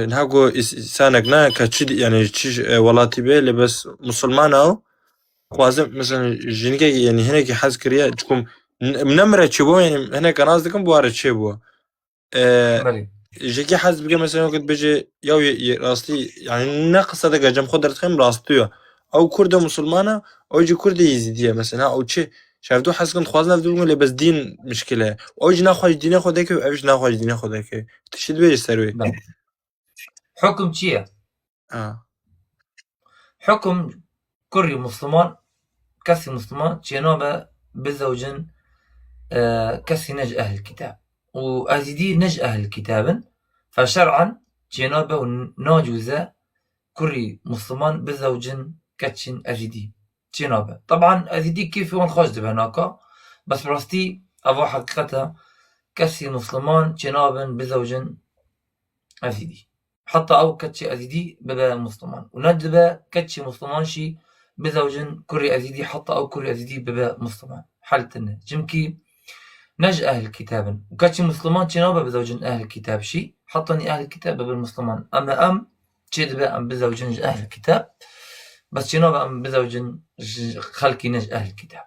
نهاجو سانك نا كتشد يعني تشيش ولاتي بيه اللي بس مسلمان أو خوازم مثلا جنكي يعني هناك حاز كريا تكون منمرة تشبو يعني هناك ناس دكم بوارد تشبو بله جيكي حاز بقى مثلا وقت بيجي يو راستي يعني ناقص هذا جم خضرة خيم راستيو أو كردة مسلمانة أو يجي كردة يزيدية مثلا أو شيء شافتو حاسس كنت خوازنا في دولة بس دين مشكلة أو يجي ناخذ دين ياخذ هيك وأيش ناخذ دين ياخذ هيك تشد بيجي سروي بله حكم چییە؟ حكم كري مسلمان كسي مسلمان جنابه بزوجن كسي نج أهل الكتاب وأزيدي نج أهل الكتاب فشرعا جنابه ناجوزة كري مسلمان بزوجن كتشن أزيدي جنابه طبعا أزيدي كيف يون خاش هناك بس براستي أبو حقيقتها كسي مسلمان جنابن بزوجن أزيدي حتى أو كتشي أزيدي ببا مسلمان وندبا كتشي مسلمان شي بزوجن كري أزيدي حتى أو كري أزيدي ببا مسلمان حالتنا جمكي نج أهل الكتاب وكتشي مسلمان جنابا بزوجن أهل الكتاب شي حطني أهل الكتاب ببا المسلمان أما تشدبا أم بزوجن أهل الكتاب بس جنابا أم بزوجن خلقي نج أهل الكتاب